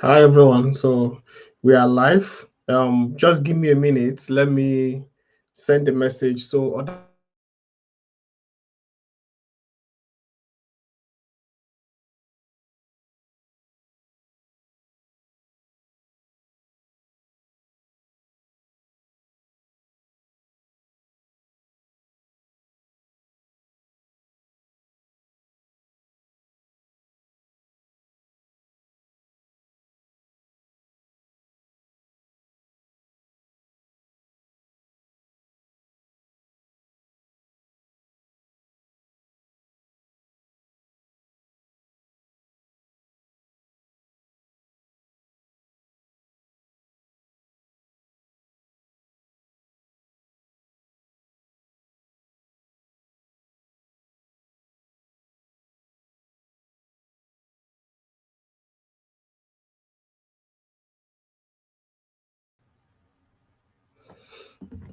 Hi everyone. So we are live. Just give me a minute. Let me send a message so other people can join us.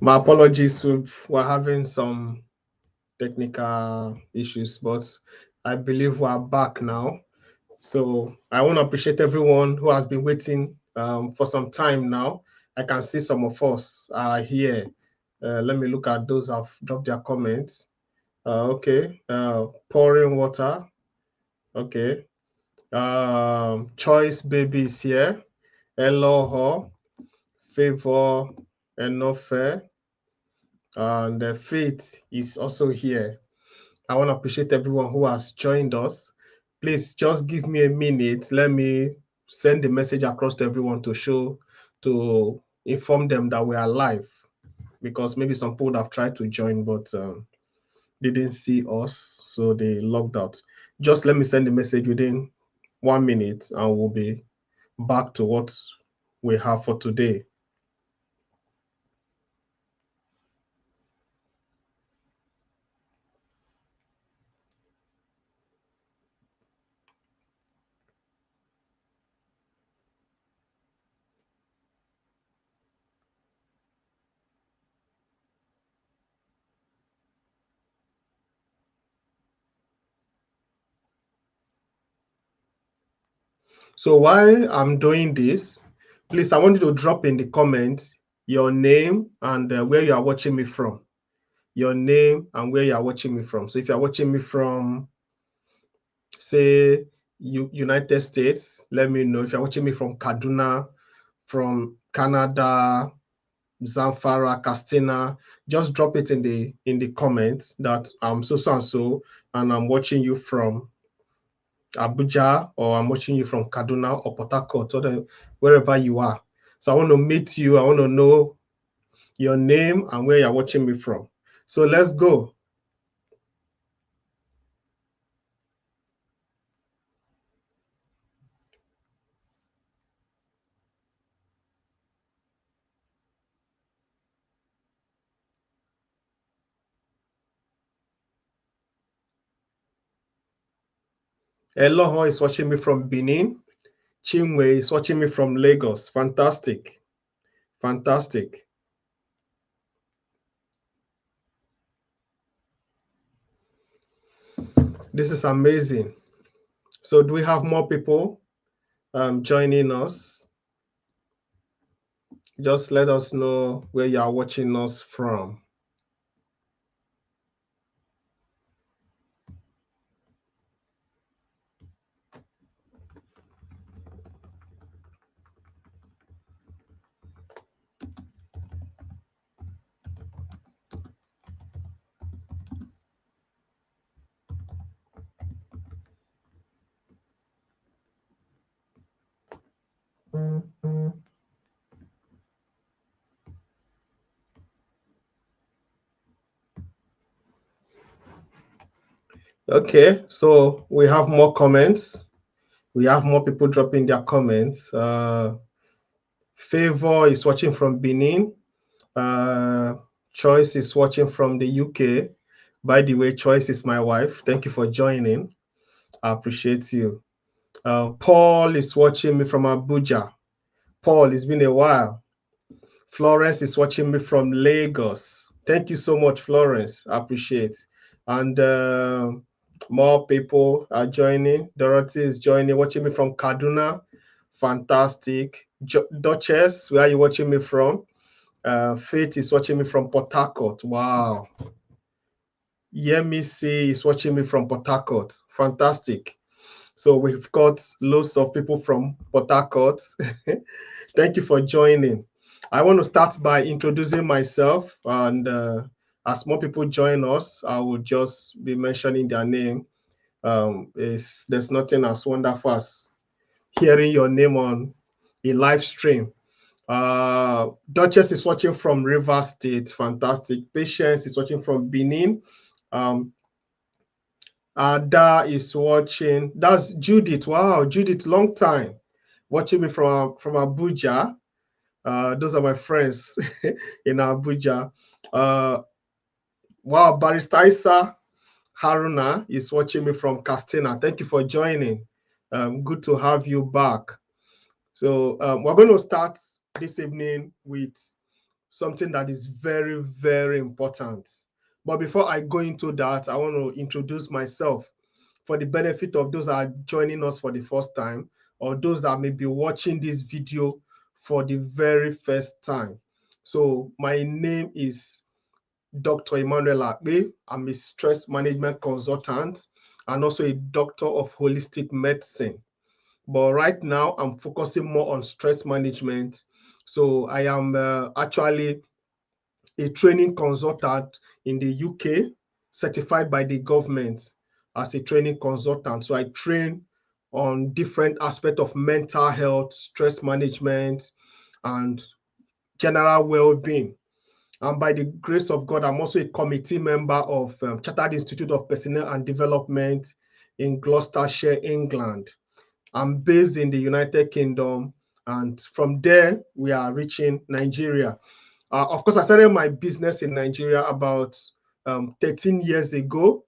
My apologies. We're having some technical issues, but I believe we're back now. So I want to appreciate everyone who has been waiting for some time now. I can see some of us are here. Let me look at those who've dropped their comments. Okay. Pouring water. Okay. Choice Baby is here. Eloho, Favor, Enofe, and Faith is also here. I want to appreciate everyone who has joined us. Please just give me a minute. Let me send the message across to everyone to inform them that we are live, because maybe some people would have tried to join but didn't see us, so they logged out. Just let me send the message within 1 minute and we'll be back to what we have for today. So while I'm doing this, please, I want you to drop in the comments your name and where you are watching me from. Your name and where you are watching me from. So if you are watching me from, say, United States, let me know. If you're watching me from Kaduna, from Canada, Zamfara, Castina, just drop it in the comments that I'm so and so, and I'm watching you from Abuja, or I'm watching you from Kaduna or Port Harcourt, or wherever you are. So I want to meet you. I want to know your name and where you're watching me from. So let's go. Eloho is watching me from Benin. Chinwe is watching me from Lagos. Fantastic. Fantastic. This is amazing. So do we have more people joining us? Just let us know where you are watching us from. Okay, so we have more comments. We have more people dropping their comments. Favor is watching from Benin. Choice is watching from the UK. By the way, Choice is my wife. Thank you for joining. I appreciate you. Paul is watching me from Abuja. Paul, it's been a while. Florence is watching me from Lagos. Thank you so much, Florence. I appreciate. And More people are joining. Dorothy is joining, watching me from Kaduna. Fantastic. Duchess, where are you watching me from? Faith is watching me from Port Harcourt. Wow. Yemisi is watching me from Port Harcourt. Fantastic. So we've got loads of people from Port Harcourt. Thank you for joining. I want to start by introducing myself, and as more people join us, I will just be mentioning their name. There's nothing as wonderful as hearing your name on a live stream. Duchess is watching from River State. Fantastic. Patience is watching from Benin. Ada is watching. That's Judith. Wow, Judith, long time watching me from Abuja. Those are my friends in Abuja. Wow, Barrister Isa Haruna is watching me from Castina. Thank you for joining. Good to have you back. So we're going to start this evening with something that is very, very important. But before I go into that, I want to introduce myself for the benefit of those that are joining us for the first time, or those that may be watching this video for the very first time. So my name is Dr. Emmanuel Akbe. I'm a stress management consultant and also a doctor of holistic medicine. But right now, I'm focusing more on stress management. So I am actually a training consultant in the UK, certified by the government as a training consultant. So I train on different aspects of mental health, stress management, and general well-being. And by the grace of God, I'm also a committee member of Chartered Institute of Personnel and Development in Gloucestershire, England. I'm based in the United Kingdom, and from there, we are reaching Nigeria. Of course, I started my business in Nigeria about 13 years ago.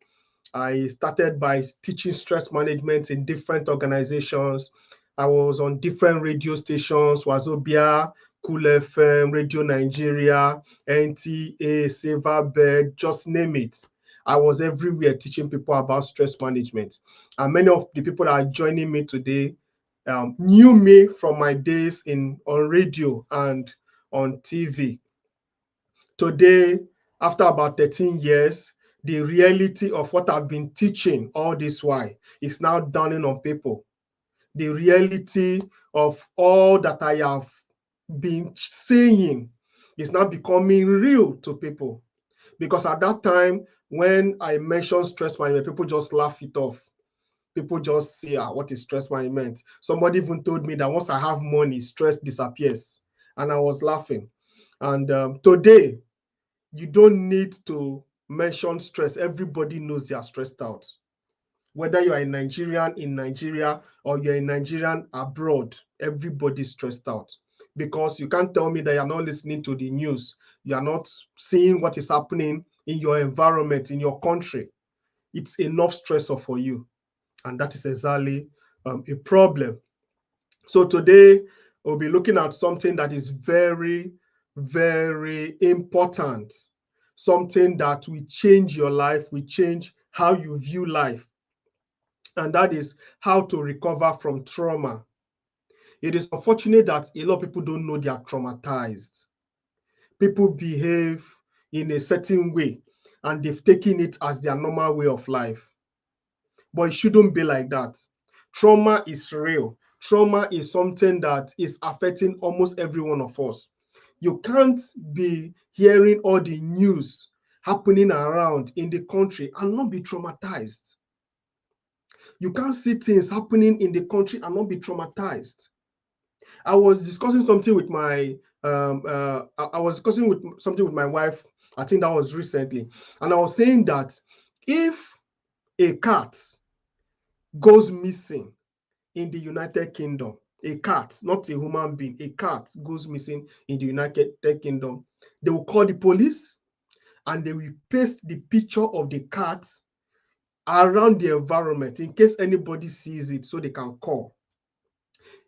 I started by teaching stress management in different organizations. I was on different radio stations, Wazobia, Cool FM, Radio Nigeria, NTA, Silverbird, just name it. I was everywhere teaching people about stress management. And many of the people that are joining me today knew me from my days on radio and on TV. Today, after about 13 years, the reality of what I've been teaching all this while is now dawning on people. The reality of all that I have been saying is now becoming real to people. Because at that time, when I mentioned stress management, people just laugh it off. People just say, what is stress management? Somebody even told me that once I have money, stress disappears. And I was laughing. And today, you don't need to mention stress. Everybody knows they are stressed out. Whether you are a Nigerian in Nigeria or you're a Nigerian abroad, everybody's stressed out. Because you can't tell me that you're not listening to the news. You're not seeing what is happening in your environment, in your country. It's enough stressor for you. And that is exactly a problem. So today, we'll be looking at something that is very, very important. Something that will change your life, will change how you view life. And that is how to recover from trauma. It is unfortunate that a lot of people don't know they are traumatized. People behave in a certain way and they've taken it as their normal way of life. But it shouldn't be like that. Trauma is real. Trauma is something that is affecting almost every one of us. You can't be hearing all the news happening around in the country and not be traumatized. You can't see things happening in the country and not be traumatized. I was discussing something with my wife. I think that was recently, and I was saying that if a cat goes missing in the United Kingdom, a cat, not a human being, a cat goes missing in the United Kingdom, they will call the police and they will paste the picture of the cat around the environment in case anybody sees it so they can call.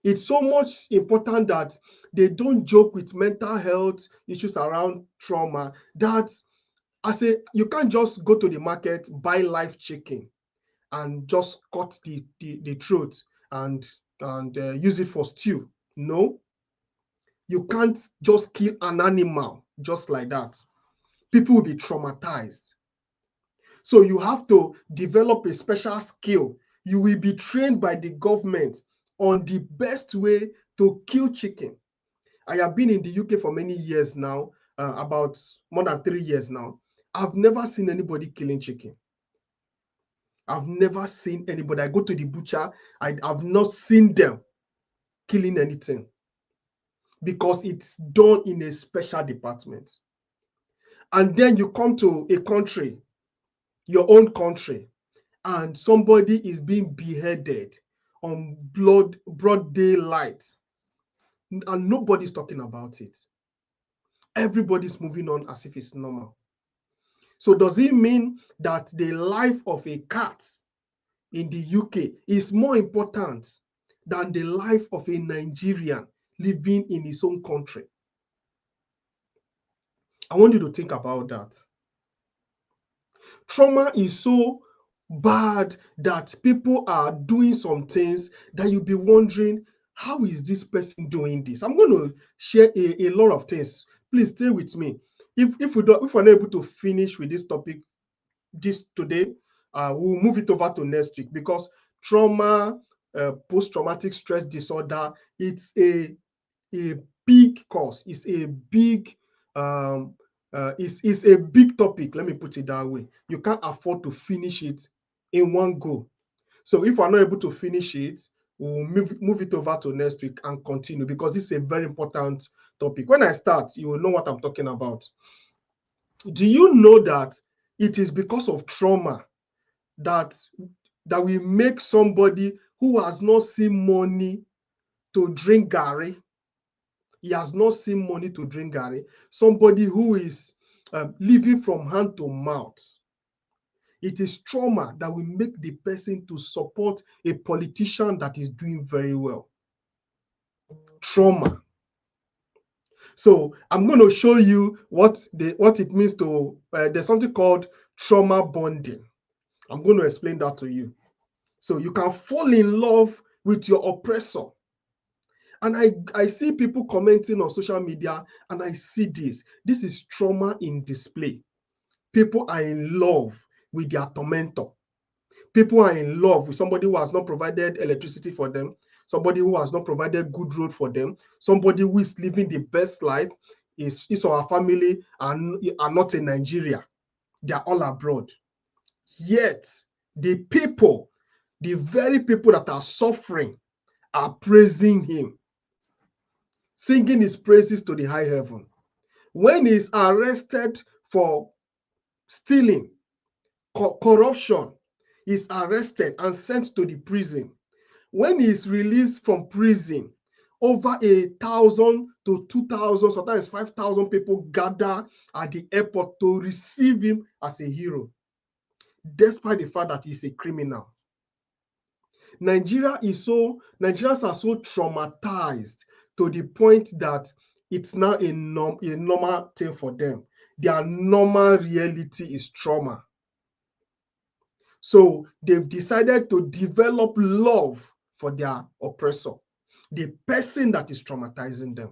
It's so much important that they don't joke with mental health issues around trauma, that I say you can't just go to the market, buy live chicken and just cut the throat and use it for stew. No, you can't just kill an animal just like that. People will be traumatized. So you have to develop a special skill. You will be trained by the government on the best way to kill chicken. I have been in the UK for many years now, about more than 3 years now. I've never seen anybody killing chicken. I've never seen anybody. I go to the butcher, I've not seen them killing anything because it's done in a special department. And then you come to a country, your own country, and somebody is being beheaded on broad daylight, and nobody's talking about it. Everybody's moving on as if it's normal. So does it mean that the life of a cat in the UK is more important than the life of a Nigerian living in his own country? I want you to think about that. Trauma is so bad that people are doing some things that you'll be wondering, how is this person doing this? I'm going to share a lot of things. Please stay with me. If we're not able to finish with this topic today, we'll move it over to next week, because trauma, post-traumatic stress disorder, it's a big cause. It's a big it's a big topic. Let me put it that way. You can't afford to finish it in one go. So if we're not able to finish it, we'll move it over to next week and continue, because it's a very important topic. When I start, you will know what I'm talking about. Do you know that it is because of trauma that we make somebody who has not seen money to drink garri? He has not seen money to drink garri. Somebody who is living from hand to mouth. It is trauma that will make the person to support a politician that is doing very well. Trauma. So I'm going to show you what it means to, there's something called trauma bonding. I'm going to explain that to you. So you can fall in love with your oppressor. And I see people commenting on social media, and I see this. This is trauma in display. People are in love with their tormentor. People are in love with somebody who has not provided electricity for them, somebody who has not provided good road for them, somebody who is living the best life. His or her family are not in Nigeria. They are all abroad. Yet, the very people that are suffering, are praising him, singing his praises to the high heaven. When he's arrested for stealing, corruption, he's arrested and sent to the prison. When he's released from prison, over 1,000 to 2,000, sometimes 5,000 people gather at the airport to receive him as a hero, despite the fact that he's a criminal. Nigerians are so traumatized to the point that it's now a normal thing for them. Their normal reality is trauma. So they've decided to develop love for their oppressor, the person that is traumatizing them.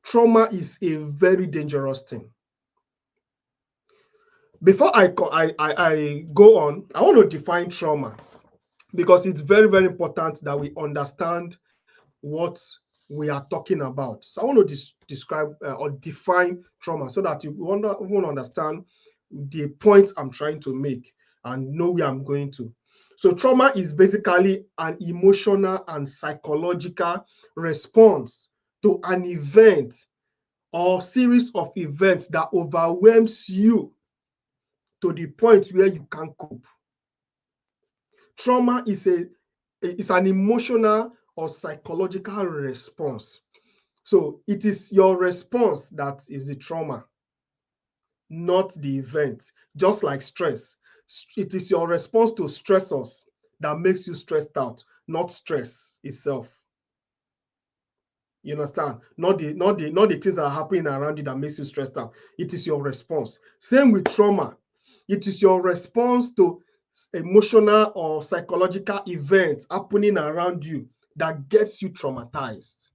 Trauma is a very dangerous thing. Before I go on, I want to define trauma, because it's very, very important that we understand what we are talking about. So I want to describe or define trauma, so that you won't understand the point I'm trying to make and know where I'm going to. So trauma is basically an emotional and psychological response to an event or series of events that overwhelms you to the point where you can't cope. Trauma is an emotional or psychological response. So it is your response that is the trauma, not the event. Just like stress, it is your response to stressors that makes you stressed out, not stress itself. You understand? Not the things that are happening around you that makes you stressed out. It is your response. Same with trauma. It is your response to emotional or psychological events happening around you that gets you traumatized,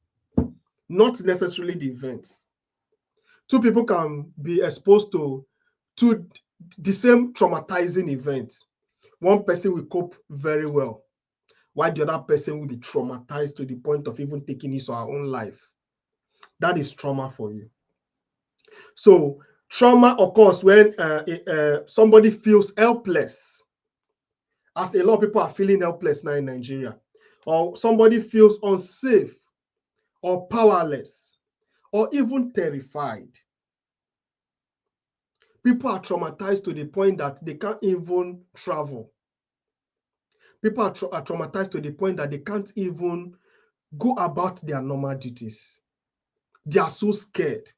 not necessarily the events. Two people can be exposed to the same traumatizing event. One person will cope very well, while the other person will be traumatized to the point of even taking his or her own life. That is trauma for you. So trauma occurs when somebody feels helpless, as a lot of people are feeling helpless now in Nigeria, or somebody feels unsafe or powerless or even terrified. People are traumatized to the point that they can't even travel. People are traumatized to the point that they can't even go about their normal duties. They are so scared.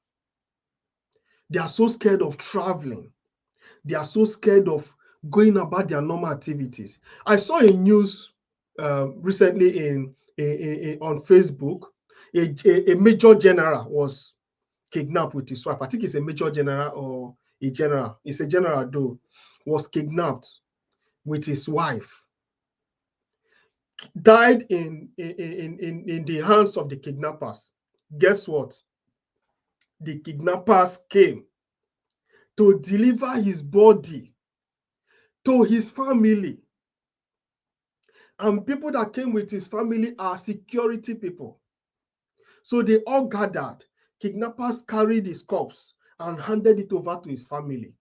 They are so scared of traveling. They are so scared of going about their normal activities. I saw a news recently on Facebook. A major general was kidnapped with his wife. I think it's a major general or a general. It's a general though. Was kidnapped with his wife. Died in the hands of the kidnappers. Guess what? The kidnappers came to deliver his body to his family. And people that came with his family are security people. So they all gathered. Kidnappers carried his corpse and handed it over to his family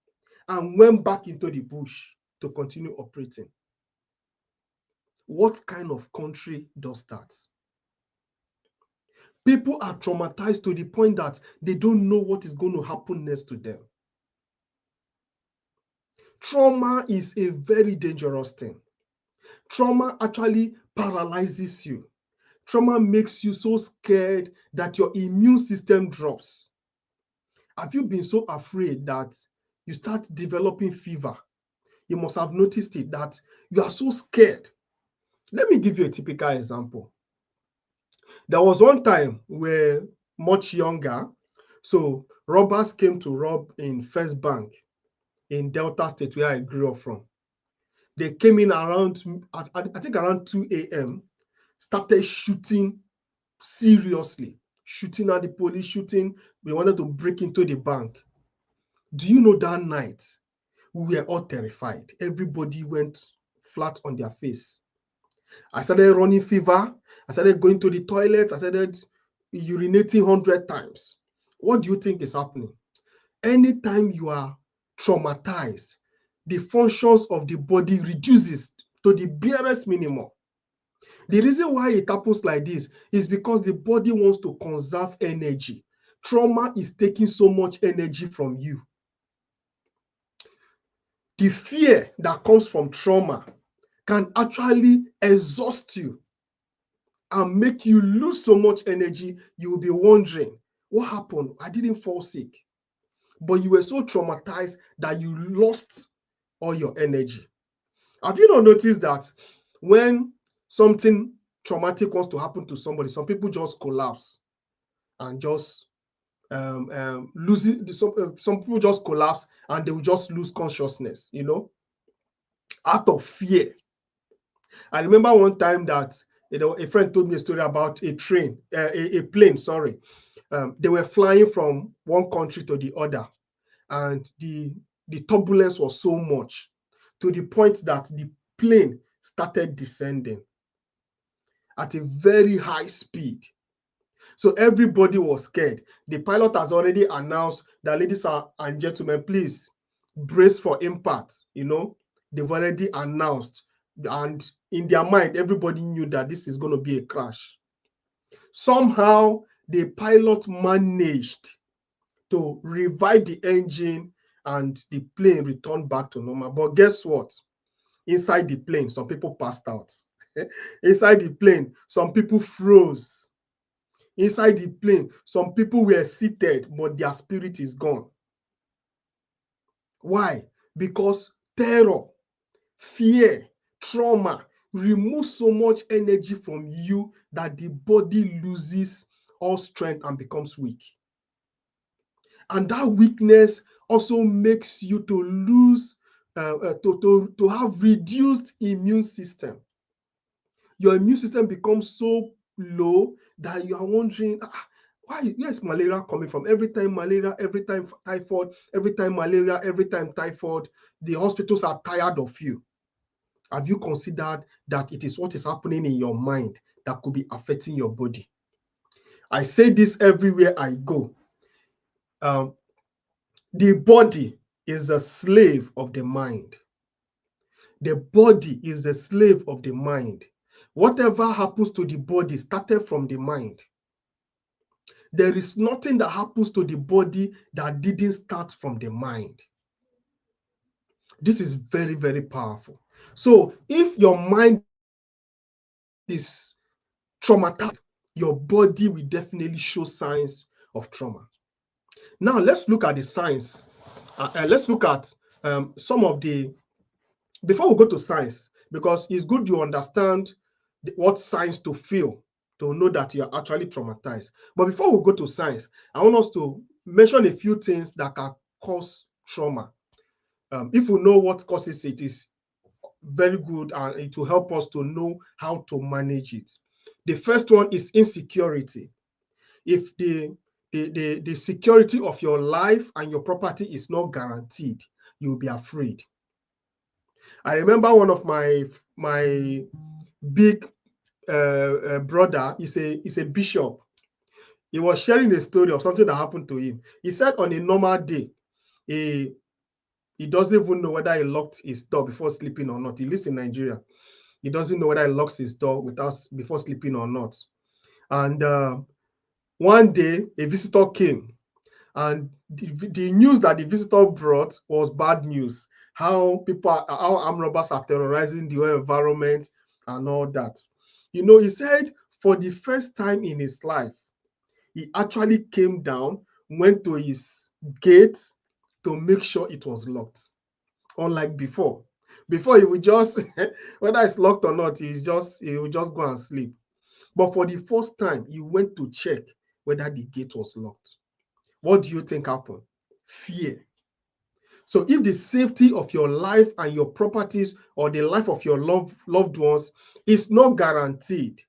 and went back into the bush to continue operating. What kind of country does that? People are traumatized to the point that they don't know what is going to happen next to them. Trauma is a very dangerous thing. Trauma actually paralyzes you. Trauma makes you so scared that your immune system drops. Have you been so afraid that you start developing fever? You must have noticed it, that you are so scared. Let me give you a typical example. There was one time where much younger, so robbers came to rob in First Bank in Delta State, where I grew up from. They came in around, I think around 2 a.m., started shooting seriously, shooting at the police, shooting. We wanted to break into the bank. Do you know that night, we were all terrified. Everybody went flat on their face. I started running fever. I started going to the toilet. I started urinating 100 times. What do you think is happening? Anytime you are traumatized, the functions of the body reduces to the barest minimum. The reason why it happens like this is because the body wants to conserve energy. Trauma is taking so much energy from you. The fear that comes from trauma can actually exhaust you and make you lose so much energy. You will be wondering, what happened? I didn't fall sick. But you were so traumatized that you lost all your energy. Have you not noticed that when something traumatic wants to happen to somebody, some people just collapse and just losing. Some people just collapse and they will just lose consciousness, out of fear. I remember one time that a friend told me a story about a plane. Sorry, they were flying from one country to the other, and the turbulence was so much to the point that the plane started descending at a very high speed. So everybody was scared. The pilot has already announced that, ladies and gentlemen, please brace for impact. They've already announced, and in their mind, everybody knew that this is going to be a crash. Somehow, the pilot managed to revive the engine and the plane returned back to normal. But guess what? Inside the plane, some people passed out. Inside the plane, some people froze. Inside the plane, some people were seated, but their spirit is gone. Why? Because terror, fear, trauma removes so much energy from you that the body loses all strength and becomes weak. And that weakness also makes you to lose to have reduced immune system. Your immune system becomes so low that you are wondering, where is malaria coming from? Every time malaria, every time typhoid, every time malaria, every time typhoid, the hospitals are tired of you. Have you considered that it is what is happening in your mind that could be affecting your body? I say this everywhere I go. The body is the slave of the mind. The body is the slave of the mind. Whatever happens to the body started from the mind. There is nothing that happens to the body that didn't start from the mind. This is very, very powerful. So if your mind is traumatized, your body will definitely show signs of trauma. Now let's look at the signs. Let's look at some of the, before we go to signs, because it's good you understand what signs to feel to know that you're actually traumatized. But before we go to signs, I want us to mention a few things that can cause trauma. If we know what causes it, is very good, and it will help us to know how to manage it. The first one is insecurity. If the security of your life and your property is not guaranteed, you'll be afraid. I remember one of my big brother is a bishop. He was sharing a story of something that happened to him. He said on a normal day, he doesn't even know whether he locked his door before sleeping or not. He lives in Nigeria. He doesn't know whether he locks his door before sleeping or not. And one day, a visitor came, and the news that the visitor brought was bad news. How armed robbers are terrorizing the whole environment and all that. You know, he said for the first time in his life, he actually came down, went to his gate to make sure it was locked. Unlike before. Before he would just, whether it's locked or not, he would just go and sleep. But for the first time, he went to check whether the gate was locked. What do you think happened? Fear. So if the safety of your life and your properties or the life of your loved ones is not guaranteed,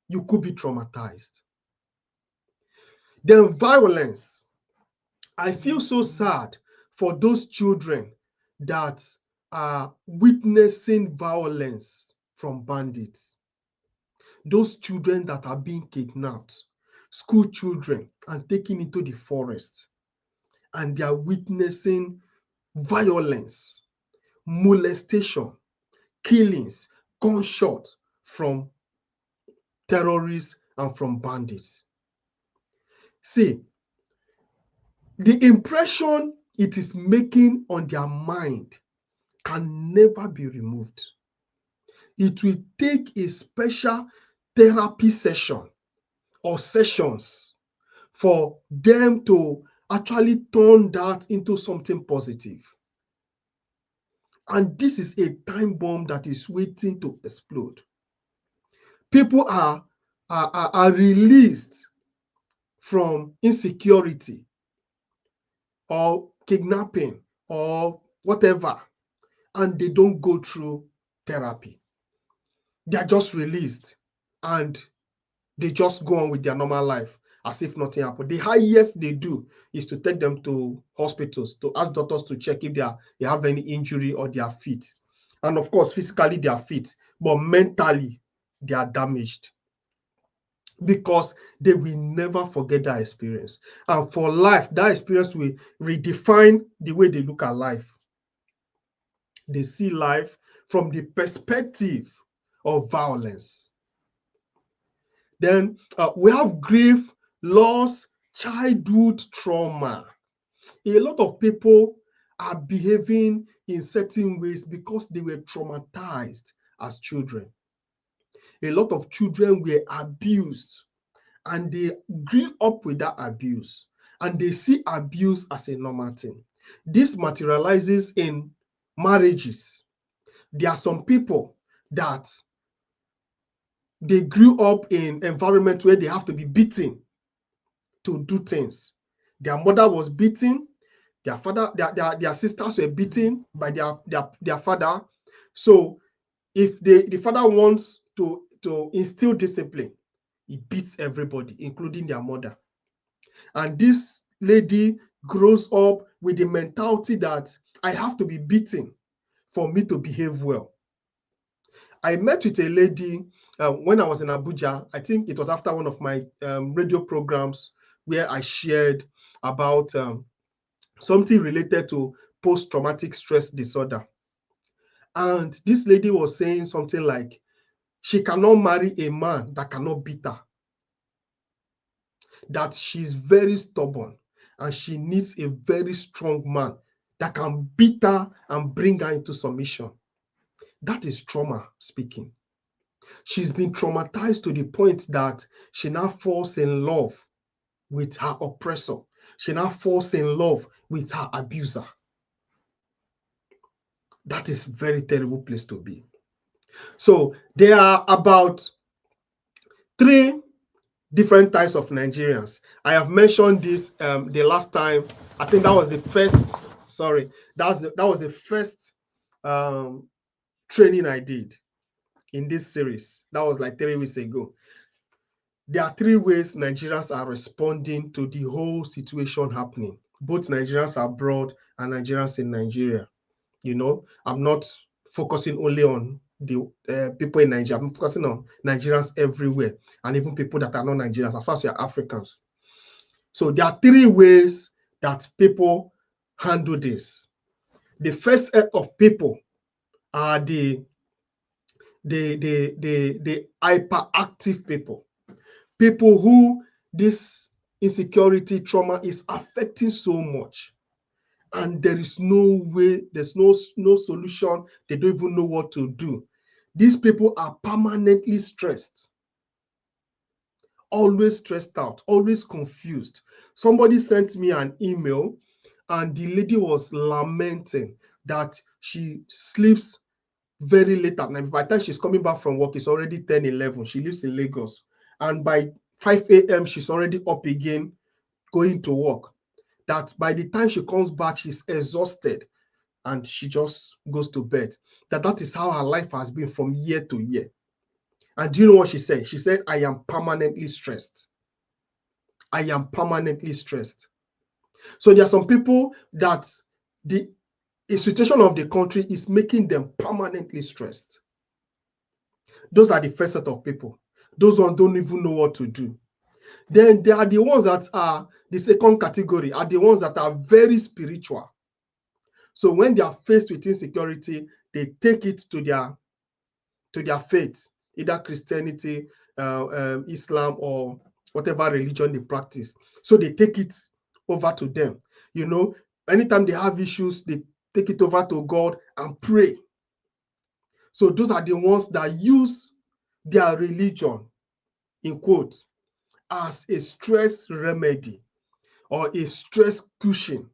you could be traumatized. Then violence. I feel so sad for those children that are witnessing violence from bandits. Those children that are being kidnapped, school children, and taken into the forest, and they are witnessing violence, molestation, killings, gunshots from terrorists and from bandits. See, the impression it is making on their mind can never be removed. It will take a special therapy session or sessions for them to actually turn that into something positive. And this is a time bomb that is waiting to explode. People are released from insecurity or kidnapping or whatever, and they don't go through therapy. They are just released and they just go on with their normal life as if nothing happened. The highest they do is to take them to hospitals to ask doctors to check if they have any injury or they are fit. And of course, physically they are fit, but mentally they are damaged, because they will never forget that experience. And for life, that experience will redefine the way they look at life. They see life from the perspective of violence. Then we have grief, loss, childhood trauma. A lot of people are behaving in certain ways because they were traumatized as children. A lot of children were abused and they grew up with that abuse, and they see abuse as a normal thing. This materializes in marriages. There are some people that they grew up in environment where they have to be beaten to do things. Their mother was beaten, Their father, their sisters were beaten by their father. So if the father wants to instill discipline, he beats everybody, including their mother. And this lady grows up with the mentality that I have to be beaten for me to behave well. I met with a lady when I was in Abuja. I think it was after one of my radio programs where I shared about something related to post-traumatic stress disorder. And this lady was saying something like, she cannot marry a man that cannot beat her, that she's very stubborn and she needs a very strong man that can beat her and bring her into submission. That is trauma speaking. She's been traumatized to the point that she now falls in love with her oppressor. She now falls in love with her abuser. That is a very terrible place to be. So there are about 3 different types of Nigerians. I have mentioned this the last time. I think that was the first. Sorry, that was the first training I did in this series. That was like 3 weeks ago. There are 3 ways Nigerians are responding to the whole situation happening, both Nigerians abroad and Nigerians in Nigeria. You know, I'm not focusing only on the people in Nigeria. I'm focusing on Nigerians everywhere, and even people that are not Nigerians, as far as you're Africans. So there are 3 ways that people handle this. The first set of people are the hyperactive people. People who this insecurity trauma is affecting so much, and there is no way, there's no solution. They don't even know what to do. These people are permanently stressed, always stressed out, always confused. Somebody sent me an email and the lady was lamenting that she sleeps very late at night. By the time she's coming back from work, it's already 10, 11. She lives in Lagos. And by 5 a.m., she's already up again, going to work. That by the time she comes back, she's exhausted and she just goes to bed. That is how her life has been from year to year. And do you know what she said? She said, I am permanently stressed. I am permanently stressed. So there are some people that the situation of the country is making them permanently stressed. Those are the first set of people. Those ones don't even know what to do. Then there are the ones that are the second category, are the ones that are very spiritual. So when they are faced with insecurity, they take it to their faith, either Christianity, Islam, or whatever religion they practice. So they take it over to them. You know, anytime they have issues, they take it over to God and pray. So those are the ones that use their religion, in quotes, as a stress remedy or a stress cushion.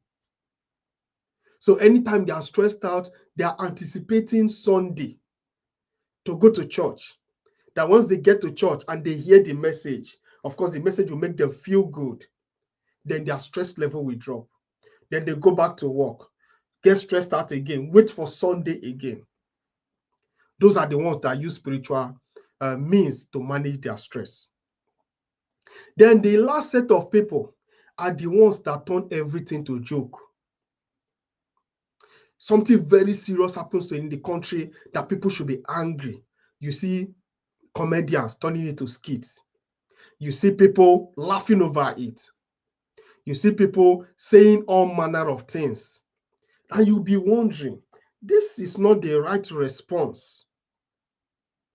So anytime they are stressed out, they are anticipating Sunday to go to church. That once they get to church and they hear the message, of course, the message will make them feel good. Then their stress level will drop. Then they go back to work, get stressed out again, wait for Sunday again. Those are the ones that use spiritual means to manage their stress. Then the last set of people are the ones that turn everything to joke. Something very serious happens to in the country that people should be angry. You see comedians turning it to skits. You see people laughing over it. You see people saying all manner of things. And you'll be wondering, this is not the right response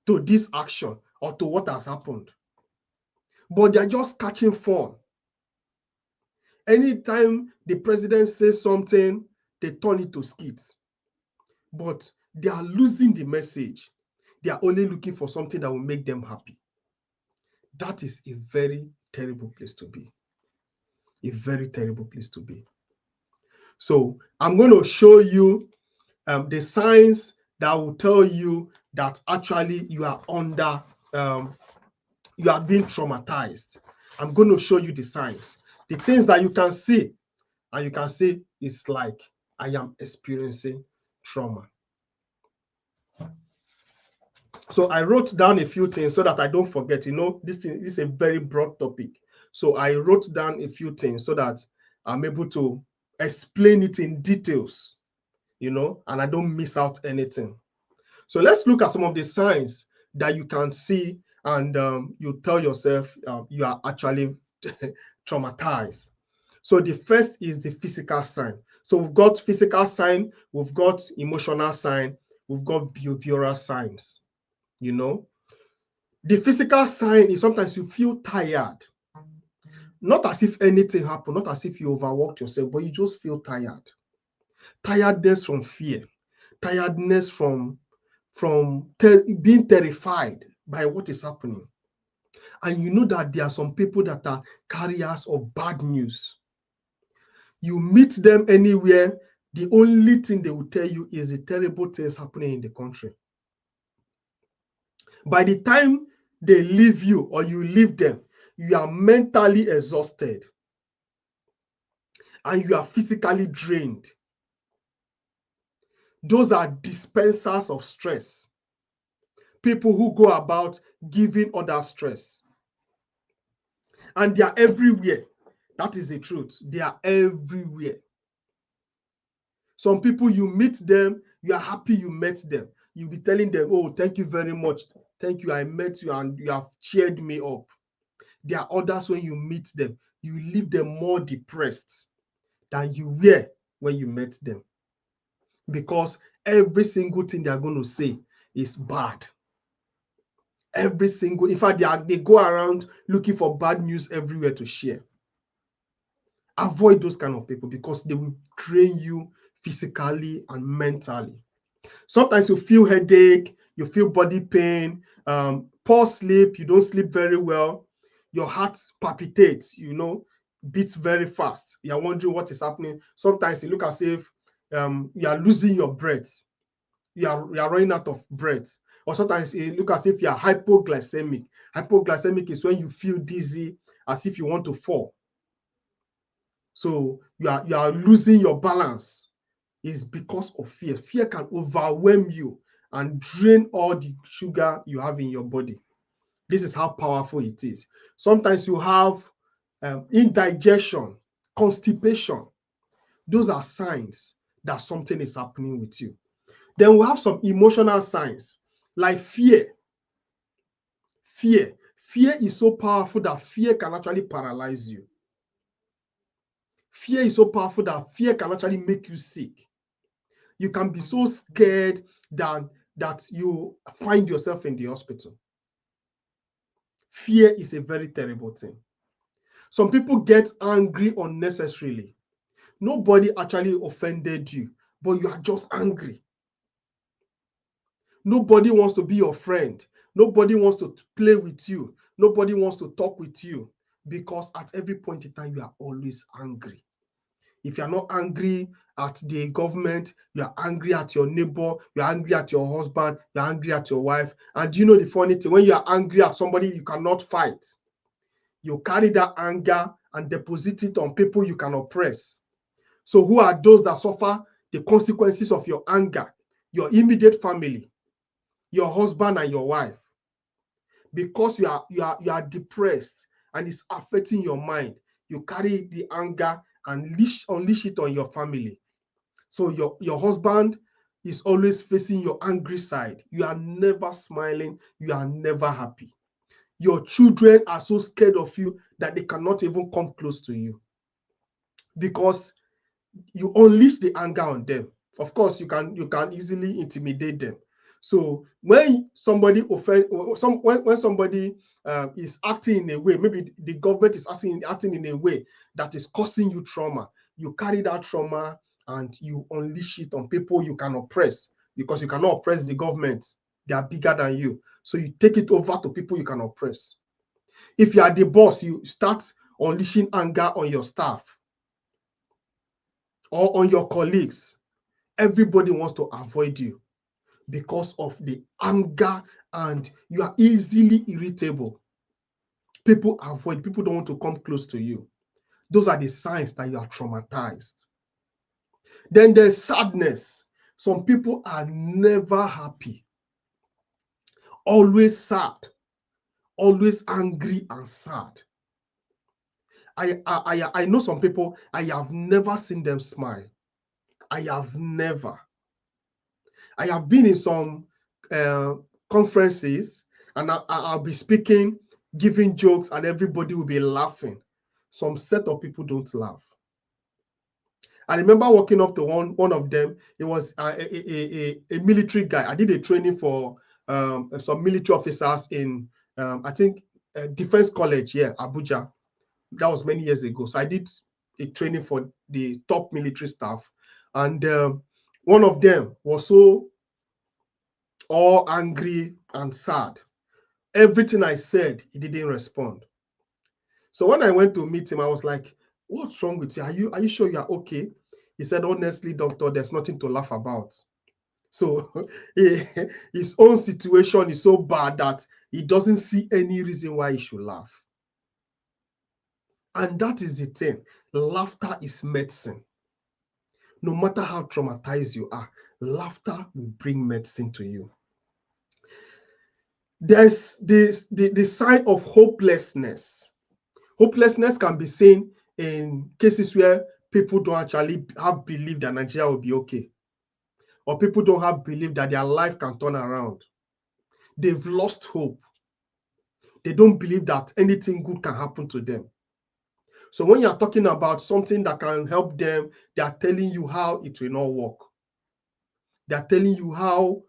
to this action or to what has happened. But they're just catching fun. Anytime the president says something, they turn it to skits. But they are losing the message. They are only looking for something that will make them happy. That is a very terrible place to be. A very terrible place to be. So I'm going to show you the signs that will tell you that actually you are under, you are being traumatized. I'm going to show you the signs, the things that you can see And you can say it's like I am experiencing trauma. So I wrote down a few things so that I don't forget. This is a very broad topic. So I wrote down a few things so that I'm able to explain it in details, and I don't miss out anything. So let's look at some of the signs that you can see, and you tell yourself you are actually traumatized. So the first is the physical sign. So we've got physical sign, we've got emotional sign, we've got behavioral signs. The physical sign is sometimes you feel tired, not as if anything happened, not as if you overworked yourself, but you just feel tired. Tiredness from fear, tiredness from being terrified by what is happening. And you know that there are some people that are carriers of bad news. You meet them anywhere, the only thing they will tell you is the terrible things happening in the country. By the time they leave you or you leave them, you are mentally exhausted and you are physically drained. Those are dispensers of stress. People who go about giving others stress. And they are everywhere. That is the truth. They are everywhere. Some people, you meet them, you are happy you met them. You'll be telling them, oh, thank you very much. Thank you, I met you and you have cheered me up. There are others, when you meet them, you leave them more depressed than you were when you met them. Because every single thing they are going to say is bad. Every single, in fact, they go around looking for bad news everywhere to share. Avoid those kind of people because they will drain you physically and mentally. Sometimes you feel headache, you feel body pain, poor sleep, you don't sleep very well, your heart palpitates, beats very fast. You're wondering what is happening. Sometimes you look as if you are losing your breath. You are running out of breath. Or sometimes you look as if you are hypoglycemic. Hypoglycemic is when you feel dizzy, as if you want to fall. So you are losing your balance. Is because of fear. Fear can overwhelm you and drain all the sugar you have in your body. This is how powerful it is. Sometimes you have indigestion, constipation. Those are signs that something is happening with you. Then we have some emotional signs like fear. Fear is so powerful that fear can actually paralyze you. Fear is so powerful that fear can actually make you sick. You can be so scared that you find yourself in the hospital. Fear is a very terrible thing. Some people get angry unnecessarily. Nobody actually offended you, but you are just angry. Nobody wants to be your friend. Nobody wants to play with you. Nobody wants to talk with you because at every point in time, you are always angry. If you're not angry at the government, you're angry at your neighbor, you're angry at your husband, you're angry at your wife. And you know the funny thing, when you're angry at somebody you cannot fight, you carry that anger and deposit it on people you can oppress. So who are those that suffer the consequences of your anger? Your immediate family, your husband and your wife. Because you are depressed and it's affecting your mind, you carry the anger and unleash it on your family. So your husband is always facing your angry side. You are never smiling. You are never happy. Your children are so scared of you that they cannot even come close to you because you unleash the anger on them. Of course, you can easily intimidate them. So when somebody when somebody is acting in a way, maybe the government is acting in a way that is causing you trauma, you carry that trauma and you unleash it on people you can oppress because you cannot oppress the government. They are bigger than you. So you take it over to people you can oppress. If you are the boss, you start unleashing anger on your staff or on your colleagues. Everybody wants to avoid you because of the anger and you are easily irritable. People don't want to come close to you. Those are the signs that you are traumatized. Then there's sadness. Some people are never happy, always sad, always angry and sad. I know some people, I have never seen them smile. I have never. I have been in some conferences, and I'll be speaking, giving jokes, and everybody will be laughing. Some set of people don't laugh. I remember walking up to one of them. It was a military guy. I did a training for some military officers in, I think, Defense College here, Abuja. That was many years ago. So I did a training for the top military staff. And one of them was so all angry and sad. Everything I said, he didn't respond. So when I went to meet him, I was like, what's wrong with you? Are you sure you're okay? He said, honestly, doctor, there's nothing to laugh about. So his own situation is so bad that he doesn't see any reason why he should laugh. And that is the thing. Laughter is medicine. No matter how traumatized you are, laughter will bring medicine to you. There's the sign of hopelessness. Hopelessness can be seen in cases where people don't actually have belief that Nigeria will be okay, or people don't have belief that their life can turn around. They've lost hope. They don't believe that anything good can happen to them. So when you're talking about something that can help them, they are telling you how it will not work. They are telling you how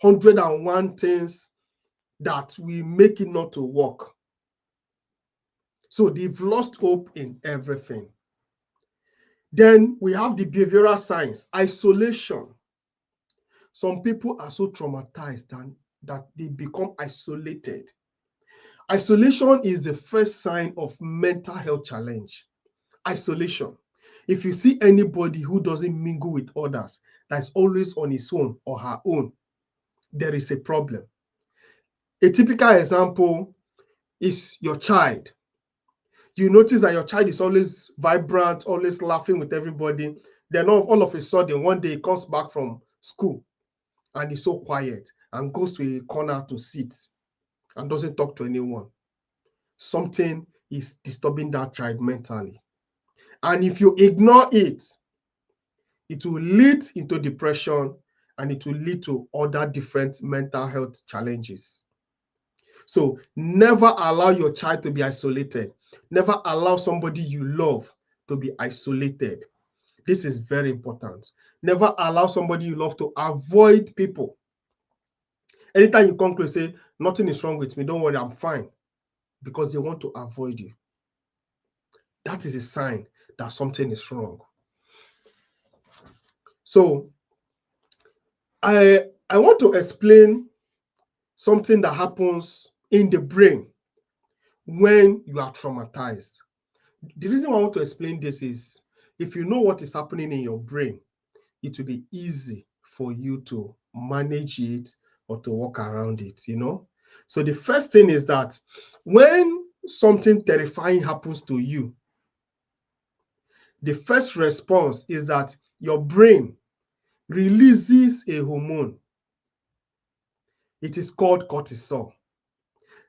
101 things that will make it not to work. So they've lost hope in everything. Then we have the behavioral signs, isolation. Some people are so traumatized that they become isolated. Isolation is the first sign of mental health challenge. Isolation. If you see anybody who doesn't mingle with others, that's always on his own or her own, there is a problem. A typical example is your child. You notice that your child is always vibrant, always laughing with everybody. Then all of a sudden, one day he comes back from school and he's so quiet and goes to a corner to sit and doesn't talk to anyone. Something is disturbing that child mentally. And if you ignore it, it will lead into depression and it will lead to other different mental health challenges. So never allow your child to be isolated. Never allow somebody you love to be isolated. This is very important. Never allow somebody you love to avoid people. Anytime you come close, say, nothing is wrong with me, don't worry, I'm fine. Because they want to avoid you. That is a sign that something is wrong. So I want to explain something that happens in the brain when you are traumatized. The reason why I want to explain this is, if you know what is happening in your brain, it will be easy for you to manage it or to walk around it, you know? So the first thing is that when something terrifying happens to you, the first response is that your brain releases a hormone. It is called cortisol.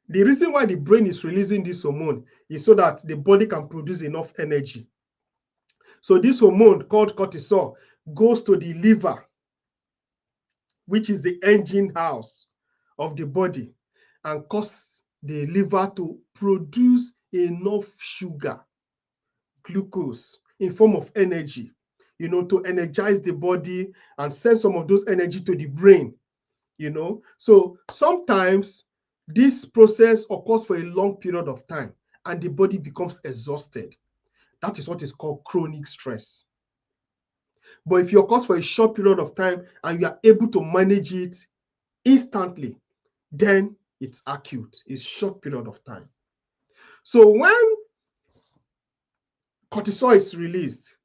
The reason why the brain is releasing this hormone is so that the body can produce enough energy. So this hormone called cortisol goes to the liver, which is the engine house of the body, and cause the liver to produce enough sugar, glucose, in form of energy, you know, to energize the body and send some of those energy to the brain, you know. So sometimes this process occurs for a long period of time and the body becomes exhausted. That is what is called chronic stress. But if it occurs for a short period of time and you are able to manage it instantly, then it's acute. It's short period of time. So when cortisol is released,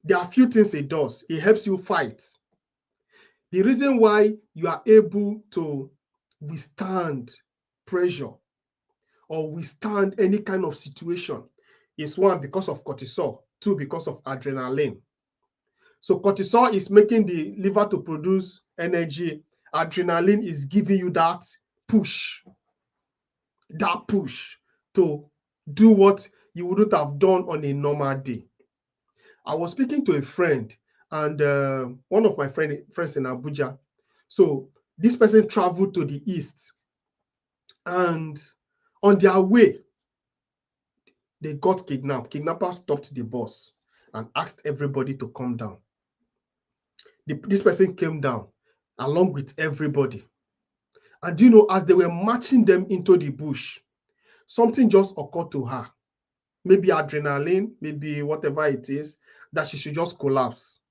there are a few things it does. It helps you fight. The reason why you are able to withstand pressure or withstand any kind of situation is one, because of cortisol, two, because of adrenaline. So cortisol is making the liver to produce energy. Adrenaline is giving you that push to do what you wouldn't have done on a normal day. I was speaking to a friend, and one of my friends in Abuja. So this person traveled to the east, and on their way, they got kidnapped. Kidnappers stopped the bus and asked everybody to come down. This person came down along with everybody. And you know, as they were marching them into the bush, something just occurred to her. Maybe adrenaline, maybe whatever it is, that she should just collapse.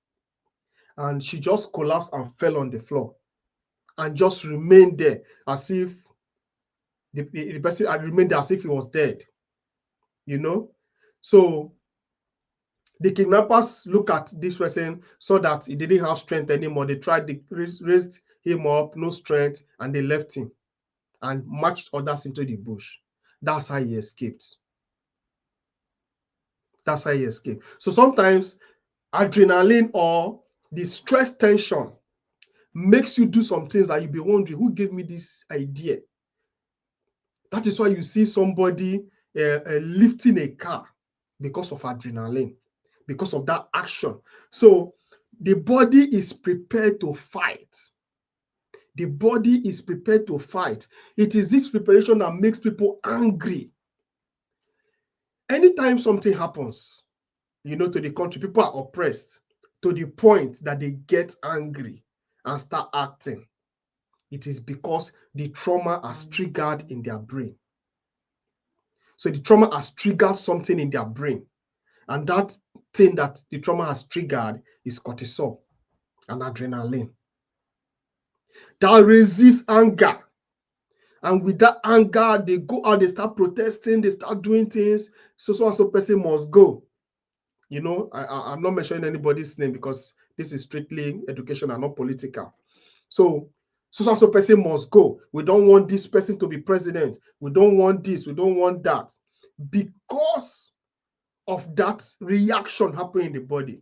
And she just collapsed and fell on the floor and just remained there as if the person had remained there as if he was dead. You know? So the kidnappers look at this person, saw that he didn't have strength anymore. They tried to raise him up, no strength, and they left him and marched others into the bush. That's how he escaped. That's how he escaped. So sometimes adrenaline or the stress tension makes you do some things that you'll be wondering, who gave me this idea? That is why you see somebody lifting a car because of adrenaline, because of that action. So the body is prepared to fight. The body is prepared to fight. It is this preparation that makes people angry. Anytime something happens, you know, to the country, people are oppressed to the point that they get angry and start acting. It is because the trauma has triggered in their brain. So the trauma has triggered something in their brain. And that thing that the trauma has triggered is cortisol and adrenaline. That raises anger. And with that anger, they go out, they start protesting, they start doing things. So and so person must go. You know, I'm not mentioning anybody's name because this is strictly educational, not political. So and so person must go. We don't want this person to be president. We don't want this. We don't want that. Because of that reaction happening in the body.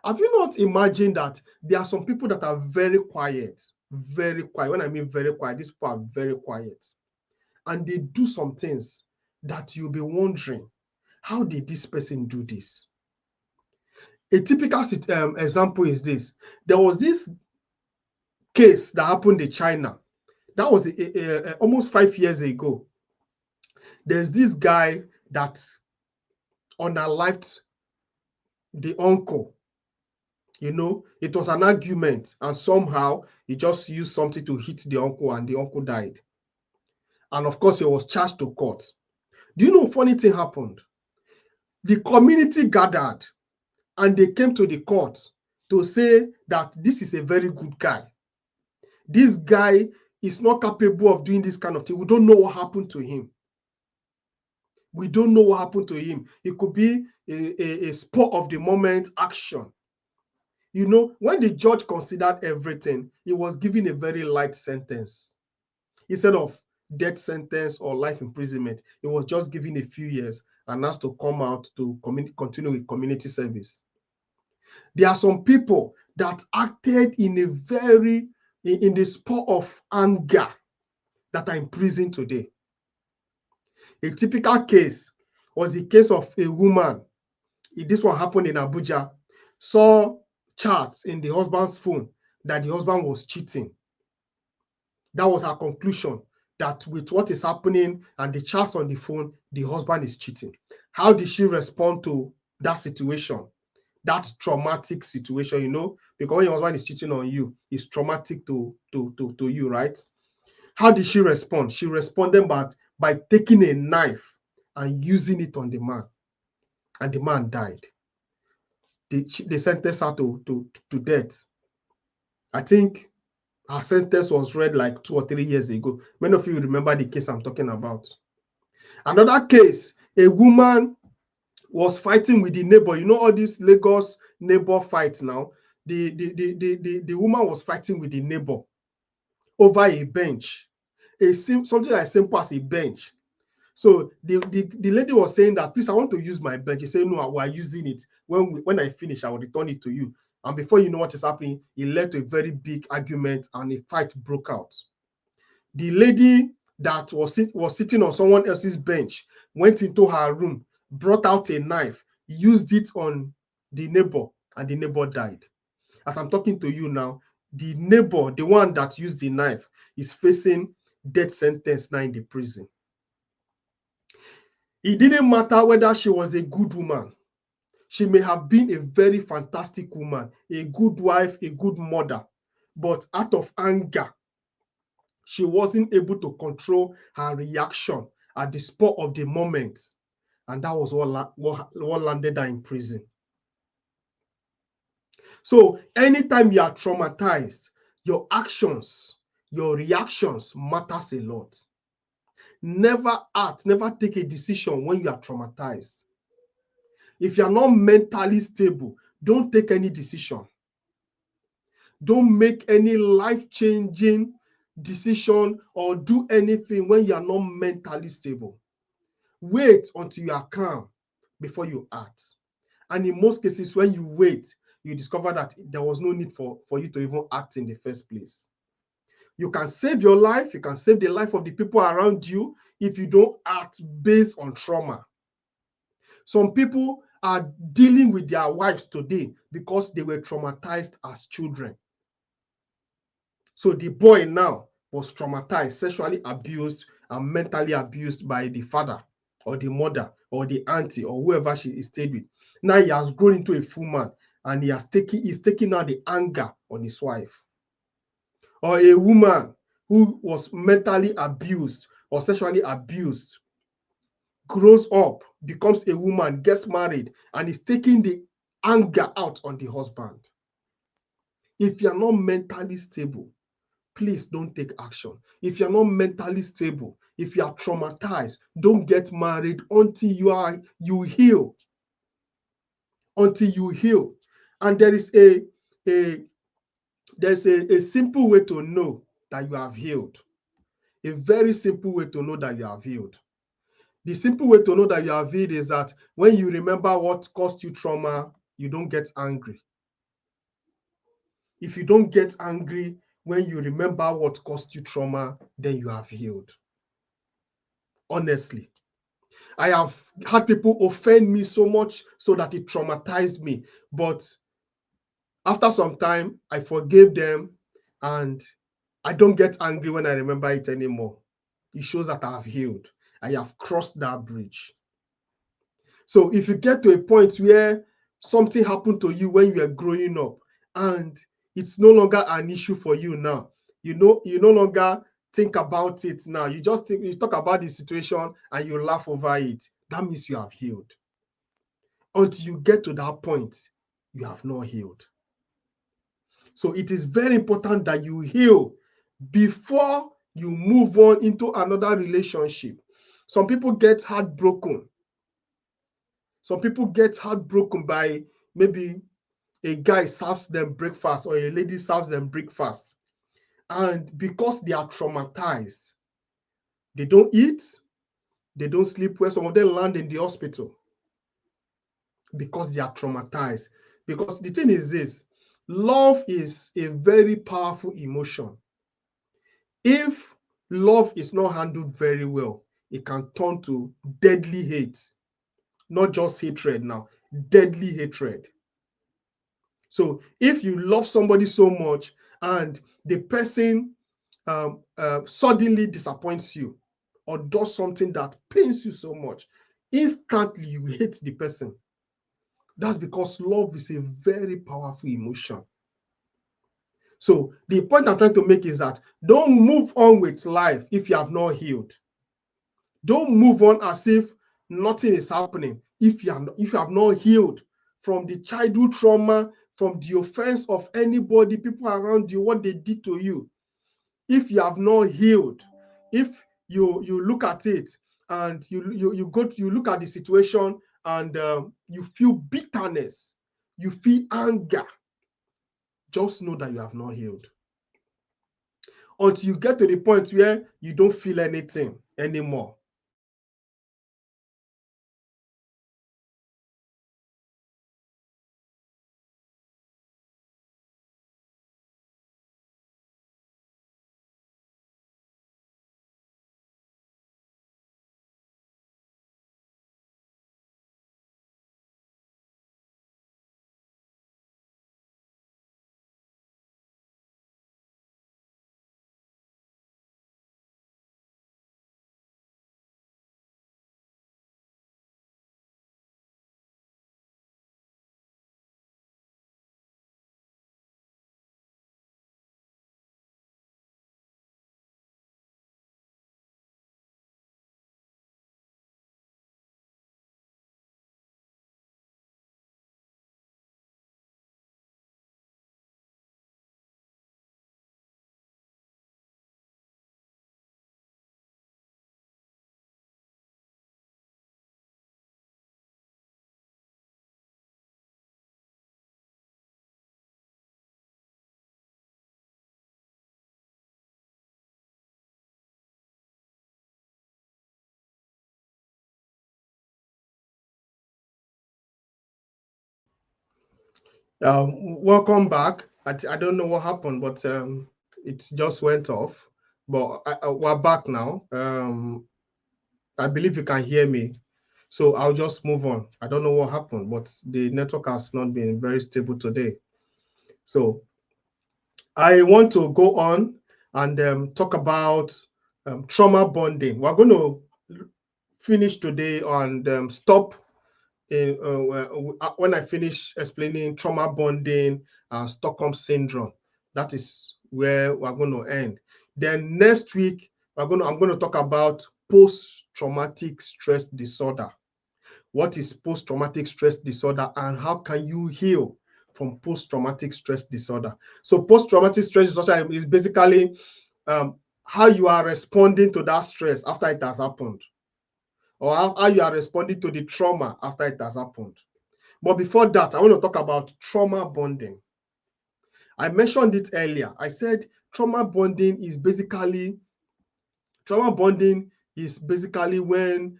Have you not imagined that there are some people that are very quiet? Very quiet. When I mean very quiet, these people are very quiet. And they do some things that you'll be wondering, how did this person do this? A typical example is this. There was this case that happened in China. That was almost 5 years ago. There's this guy that unalived the uncle. You know, it was an argument, and somehow he just used something to hit the uncle, and the uncle died. And of course, he was charged to court. Do you know, funny thing happened? The community gathered and they came to the court to say that this is a very good guy. This guy is not capable of doing this kind of thing. We don't know what happened to him. We don't know what happened to him. It could be a spur of the moment action. You know, when the judge considered everything, he was given a very light sentence. Instead of death sentence or life imprisonment, he was just given a few years and asked to come out to continue with community service. There are some people that acted in the spur of anger that are in prison today. A typical case was the case of a woman. This one happened in Abuja. Saw charts in the husband's phone that the husband was cheating. That was her conclusion, that with what is happening and the charts on the phone, the husband is cheating. How did she respond to that situation? That traumatic situation, you know, because when your husband is cheating on you, it's traumatic to you, right? How did she respond? She responded by taking a knife and using it on the man, and the man died. They sentenced her to death. I think her sentence was read like 2 or 3 years ago. Many of you remember the case I'm talking about. Another case, a woman was fighting with the neighbor. You know all these Lagos neighbor fights now. The woman was fighting with the neighbor over a bench, something as simple as a bench. So the lady was saying that, please, I want to use my bench. He said, no, we're using it. When I finish, I will return it to you. And before you know what is happening, it led to a very big argument and a fight broke out. The lady that was sitting on someone else's bench went into her room, brought out a knife, used it on the neighbor, and the neighbor died. As I'm talking to you now, the neighbor, the one that used the knife, is facing death sentence now in the prison. It didn't matter whether she was a good woman. She may have been a very fantastic woman, a good wife, a good mother, but out of anger, she wasn't able to control her reaction at the spur of the moment. And that was what landed her in prison. So anytime you are traumatized, your actions, your reactions matters a lot. Never act, never take a decision when you are traumatized. If you are not mentally stable, don't take any decision. Don't make any life-changing decision or do anything when you are not mentally stable. Wait until you are calm before you act. And in most cases, when you wait, you discover that there was no need for you to even act in the first place. You can save your life, you can save the life of the people around you if you don't act based on trauma. Some people are dealing with their wives today because they were traumatized as children. So the boy now was traumatized, sexually abused, and mentally abused by the father or the mother or the auntie or whoever she stayed with. Now he has grown into a full man and he's taking out the anger on his wife. Or a woman who was mentally abused or sexually abused grows up, becomes a woman, gets married, and is taking the anger out on the husband. If you're not mentally stable, please don't take action. If you're not mentally stable, if you are traumatized, don't get married until you heal. Until you heal. And there is a simple way to know that you have healed. A very simple way to know that you have healed. The simple way to know that you have healed is that when you remember what caused you trauma, you don't get angry. If you don't get angry when you remember what caused you trauma, then you have healed. Honestly, I have had people offend me so much so that it traumatized me. But after some time, I forgave them and I don't get angry when I remember it anymore. It shows that I have healed. I have crossed that bridge. So if you get to a point where something happened to you when you were growing up and it's no longer an issue for you now, you no longer think about it now. You just you talk about the situation and you laugh over it. That means you have healed. Until you get to that point, you have not healed. So it is very important that you heal before you move on into another relationship. Some people get heartbroken. Some people get heartbroken by maybe a guy serves them breakfast or a lady serves them breakfast. And because they are traumatized, they don't eat, they don't sleep well. Some of them land in the hospital because they are traumatized. Because the thing is this, love is a very powerful emotion. If love is not handled very well, it can turn to deadly hate. Not just hatred now, deadly hatred. So if you love somebody so much and the person suddenly disappoints you or does something that pains you so much, instantly you hate the person. That's because love is a very powerful emotion. So the point I'm trying to make is that don't move on with life if you have not healed. Don't move on as if nothing is happening if you have not healed from the childhood trauma, from the offense of anybody, people around you, what they did to you. If you have not healed, if you look at it and you look at the situation and you feel bitterness, you feel anger, just know that you have not healed. Until you get to the point where you don't feel anything anymore. Welcome back. I don't know what happened, but it just went off. But we're back now. I believe you can hear me. So I'll just move on. I don't know what happened, but the network has not been very stable today. So I want to go on and talk about trauma bonding. We're going to finish today and stop in, when I finish explaining trauma bonding and Stockholm syndrome. That is where we're going to end. Then next week, I'm going to talk about post-traumatic stress disorder. What is post-traumatic stress disorder and how can you heal from post-traumatic stress disorder? So post-traumatic stress disorder is basically how you are responding to that stress after it has happened, or how you are responding to the trauma after it has happened. But before that, I want to talk about trauma bonding. I mentioned it earlier. I said trauma bonding is basically when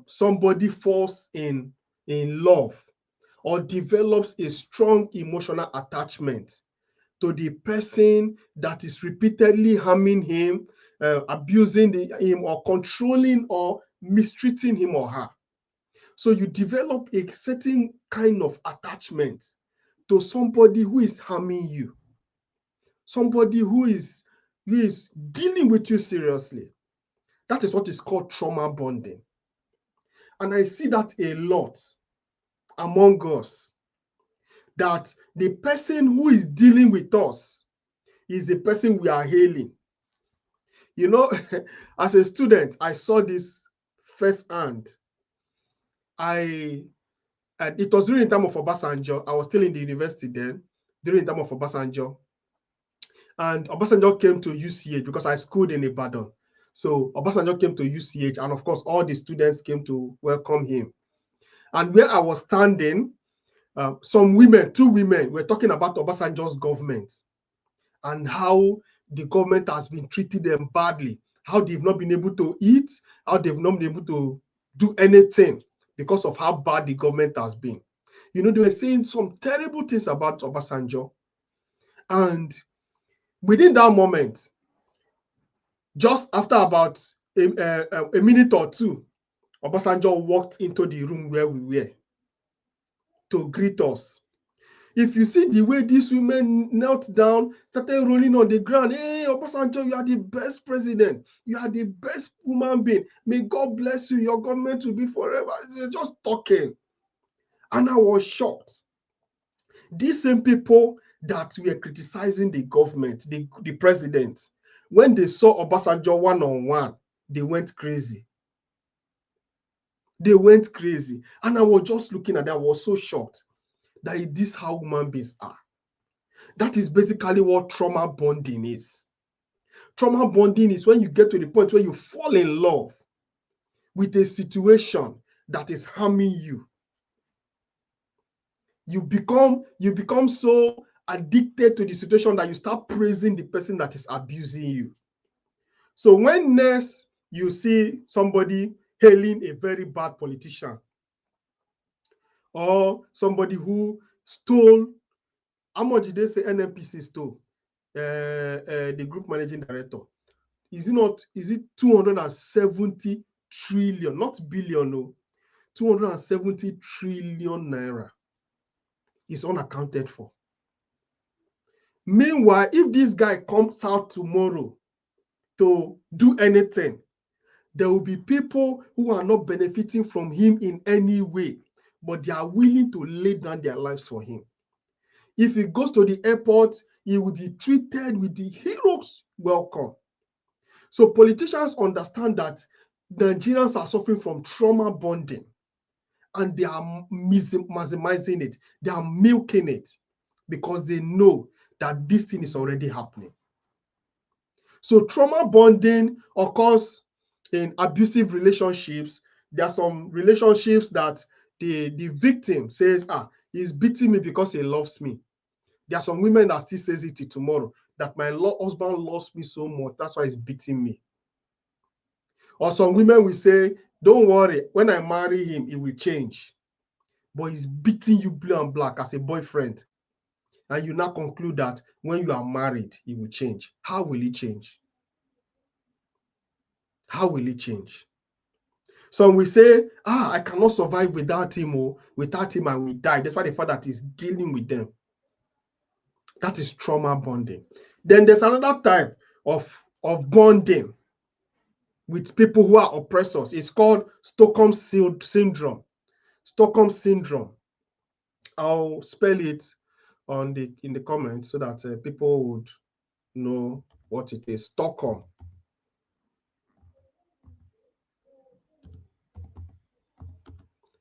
somebody falls in love or develops a strong emotional attachment to the person that is repeatedly harming him, abusing him, or controlling or mistreating him or her. So you develop a certain kind of attachment to somebody who is harming you, somebody who is dealing with you seriously. That is what is called trauma bonding. And I see that a lot among us, that the person who is dealing with us is the person we are hailing. You know, as a student, I saw this firsthand. And it was during the time of Obasanjo. I was still in the university then, during the time of Obasanjo. And Obasanjo came to UCH because I schooled in Ibadan. So Obasanjo came to UCH, and of course, all the students came to welcome him. And where I was standing, some women, 2 women, were talking about Obasanjo's government and how the government has been treating them badly, how they've not been able to eat, how they've not been able to do anything because of how bad the government has been. You know, they were saying some terrible things about Obasanjo. And within that moment, just after about a minute or two, Obasanjo walked into the room where we were to greet us. If you see the way these women knelt down, started rolling on the ground, hey, Obasanjo, you are the best president. You are the best human being. May God bless you. Your government will be forever. They're just talking. And I was shocked. These same people that were criticizing the government, the president, when they saw Obasanjo one-on-one, they went crazy. They went crazy. And I was just looking at that. I was so shocked that this is how human beings are. That is basically what trauma bonding is. Trauma bonding is when you get to the point where you fall in love with a situation that is harming you. You become so addicted to the situation that you start praising the person that is abusing you. So when next you see somebody hailing a very bad politician or somebody who stole, how much did they say NNPC stole? The group managing director. Is it 270 trillion, not billion, no, 270 trillion naira is unaccounted for. Meanwhile, if this guy comes out tomorrow to do anything, there will be people who are not benefiting from him in any way, but they are willing to lay down their lives for him. If he goes to the airport, he will be treated with the hero's welcome. So politicians understand that Nigerians are suffering from trauma bonding, and they are maximizing it. They are milking it because they know that this thing is already happening. So trauma bonding occurs in abusive relationships. There are some relationships that the victim says, he's beating me because he loves me. There are some women that still says it tomorrow, that my husband loves me so much, that's why he's beating me. Or some women will say, don't worry, when I marry him, it will change. But he's beating you blue and black as a boyfriend. and you now conclude that when you are married, it will change. How will it change? How will it change? Some will say, I cannot survive without him, or without him I will die. That's why the fact that he's dealing with them. That is trauma bonding. Then there's another type of bonding with people who are oppressors. It's called Stockholm syndrome. Stockholm syndrome. I'll spell it in the comments so that people would know what it is. Stockholm.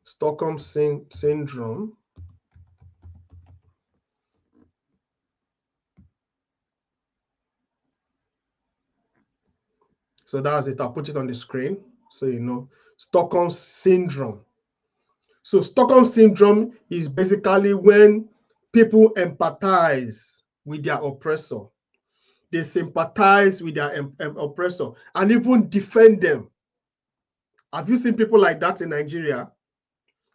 Stockholm syndrome. So that's it. I'll put it on the screen so you know. Stockholm syndrome. So Stockholm syndrome is basically when people empathize with their oppressor. They sympathize with their oppressor and even defend them. Have you seen people like that in Nigeria?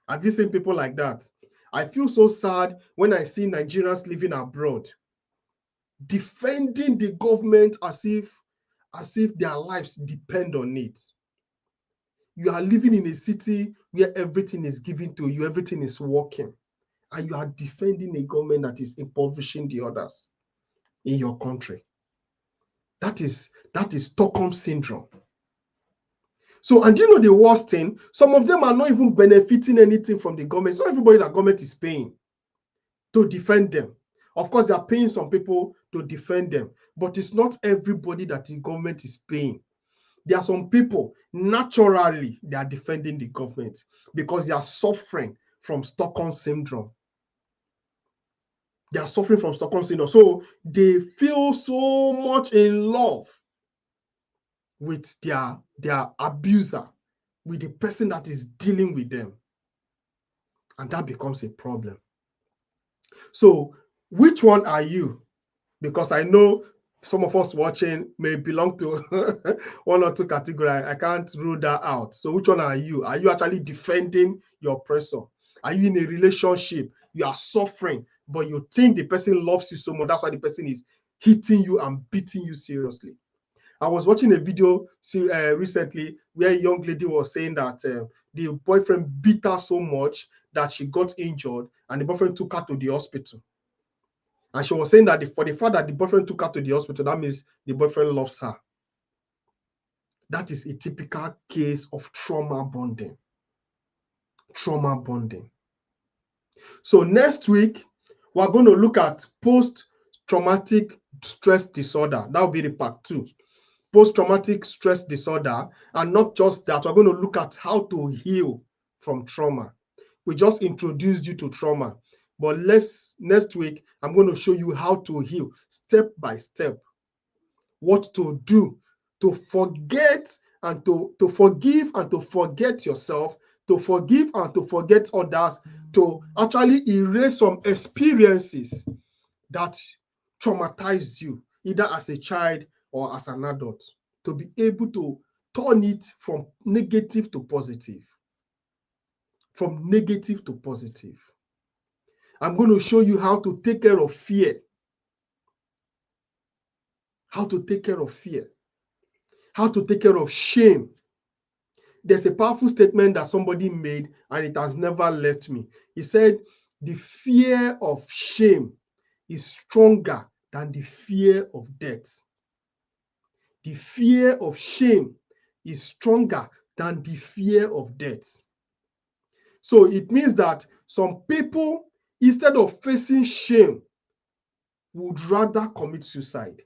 Have you seen people like that? I feel so sad when I see Nigerians living abroad defending the government as if their lives depend on it. You are living in a city where everything is given to you, everything is working, and you are defending a government that is impoverishing the others in your country. That is Stockholm syndrome. So, and you know the worst thing? Some of them are not even benefiting anything from the government. It's not everybody that government is paying to defend them. Of course, they are paying some people to defend them, but it's not everybody that the government is paying. There are some people, naturally, they are defending the government because they are suffering from Stockholm syndrome. They are suffering from Stockholm syndrome. So they feel so much in love with their abuser, with the person that is dealing with them. And that becomes a problem. So which one are you? Because I know some of us watching may belong to one or two categories. I can't rule that out. So which one are you? Are you actually defending your oppressor? Are you in a relationship? You are suffering, but you think the person loves you so much. That's why the person is hitting you and beating you seriously. I was watching a video recently where a young lady was saying that the boyfriend beat her so much that she got injured and the boyfriend took her to the hospital. And she was saying that for the fact that the boyfriend took her to the hospital, that means the boyfriend loves her. That is a typical case of trauma bonding. Trauma bonding. So next week, we're going to look at post-traumatic stress disorder. That will be the part 2. Post-traumatic stress disorder. And not just that, we're going to look at how to heal from trauma. We just introduced you to trauma. But next week, I'm going to show you how to heal step by step. What to do to forget and to forgive and to forget yourself, to forgive and to forget others, to actually erase some experiences that traumatized you, either as a child or as an adult, to be able to turn it from negative to positive. From negative to positive. I'm going to show you how to take care of fear. How to take care of fear. How to take care of shame. There's a powerful statement that somebody made and it has never left me. He said, the fear of shame is stronger than the fear of death. The fear of shame is stronger than the fear of death. So it means that some people, instead of facing shame, would rather commit suicide.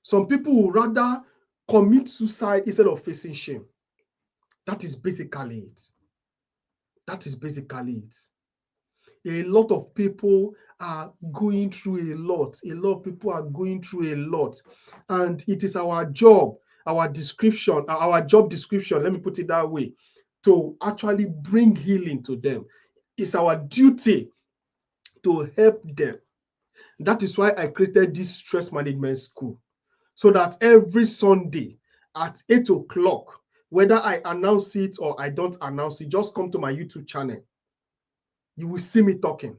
Some people would rather commit suicide instead of facing shame. That is basically it. That is basically it. A lot of people are going through a lot. A lot of people are going through a lot. And it is our job, our job description, let me put it that way, to actually bring healing to them. It's our duty to help them. That is why I created this stress management school, so that every Sunday at 8 o'clock, whether I announce it or I don't announce it, just come to my YouTube channel. You will see me talking.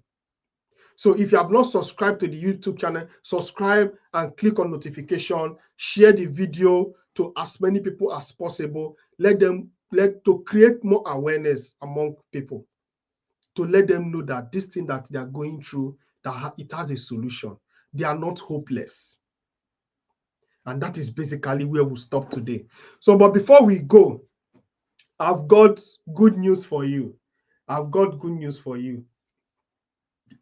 So if you have not subscribed to the YouTube channel, subscribe and click on notification, share the video to as many people as possible. Let to create more awareness among people, to let them know that this thing that they are going through, that it has a solution. They are not hopeless. And that is basically where we'll stop today. So, but before we go, I've got good news for you. I've got good news for you.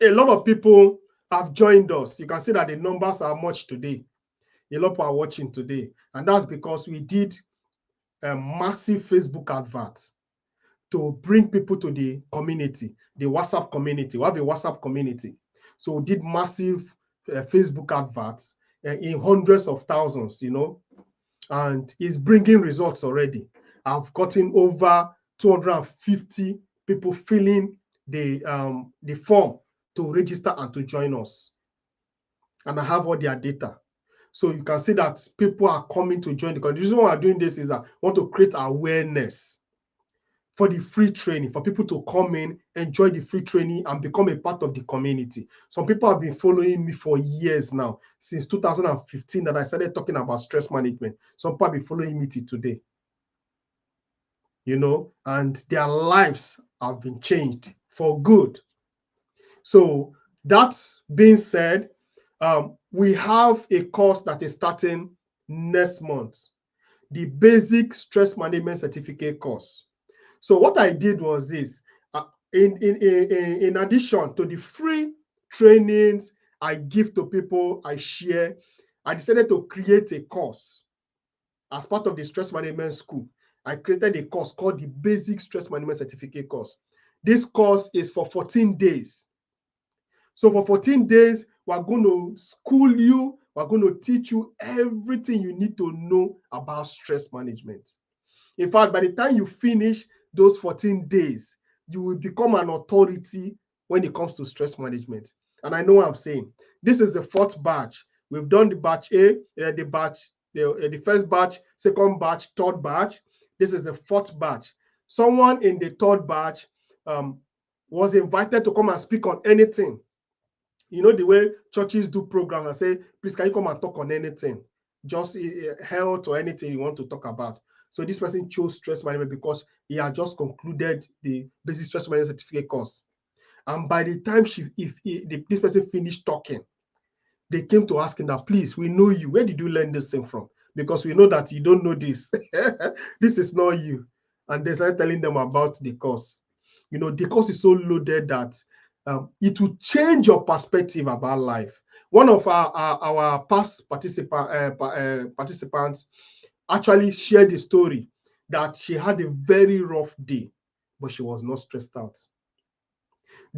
A lot of people have joined us. You can see that the numbers are much today. A lot of people are watching today. And that's because we did a massive Facebook advert to bring people to the community, the WhatsApp community. We have a WhatsApp community. So we did massive Facebook adverts in hundreds of thousands, you know, and it's bringing results already. I've gotten over 250 people filling the form to register and to join us. And I have all their data. So you can see that people are coming to join the community. The reason why I'm doing this is that I want to create awareness for the free training, for people to come in, enjoy the free training, and become a part of the community. Some people have been following me for years now, since 2015 that I started talking about stress management. Some people have been following me till today, you know, and their lives have been changed for good. So that being said, we have a course that is starting next month, the Basic Stress Management Certificate course. So what I did was this, in addition to the free trainings I give to people, I share, I decided to create a course as part of the Stress Management School. I created a course called the Basic Stress Management Certificate course. This course is for 14 days. So for 14 days, we're going to school you, we're going to teach you everything you need to know about stress management. In fact, by the time you finish those 14 days, you will become an authority when it comes to stress management. And I know what I'm saying. This is the 4th batch. We've done the batch A, the first batch, second batch, third batch. This is the 4th batch. Someone in the 3rd batch was invited to come and speak on anything. You know, the way churches do programs and say, please, can you come and talk on anything? Just health or anything you want to talk about. So this person chose stress management because he had just concluded the Basic Stress Management Certificate course. And by the time this person finished talking, they came to ask him that, please, we know you. Where did you learn this thing from? Because we know that you don't know this. This is not you. And they started telling them about the course. You know, the course is so loaded that it will change your perspective about life. One of our past participants actually shared the story that she had a very rough day, but she was not stressed out.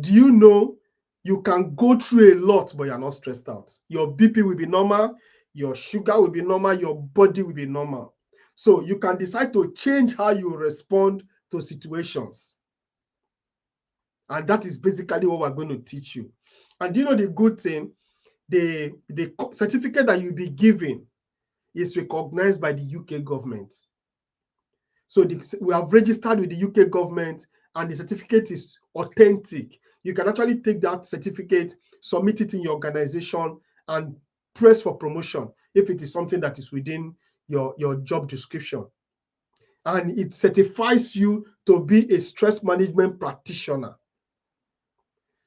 Do you know you can go through a lot, but you're not stressed out? Your BP will be normal, your sugar will be normal, your body will be normal. So you can decide to change how you respond to situations. And that is basically what we're going to teach you. And you know the good thing, the certificate that you'll be given is recognized by the UK government. So we have registered with the UK government and the certificate is authentic. You can actually take that certificate, submit it in your organization and press for promotion if it is something that is within your job description. And it certifies you to be a stress management practitioner.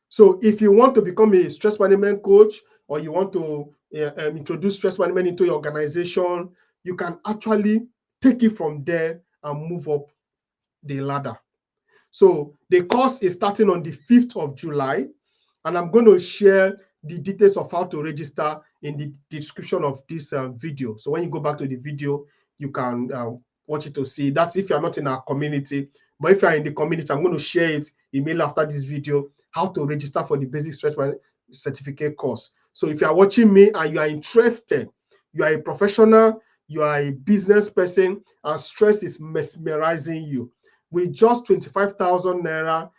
So if you want to become a stress management coach or you want to introduce stress management into your organization, you can actually take it from there and move up the ladder. So the course is starting on the 5th of July, and I'm going to share the details of how to register in the description of this video. So when you go back to the video, you can watch it to see. That's if you're not in our community. But if you're in the community, I'm going to share it email after this video, how to register for the Basic Stress Management Certificate course. So if you're watching me and you are interested, you are a professional, you are a business person, and stress is mesmerizing you, with just 25,000 naira,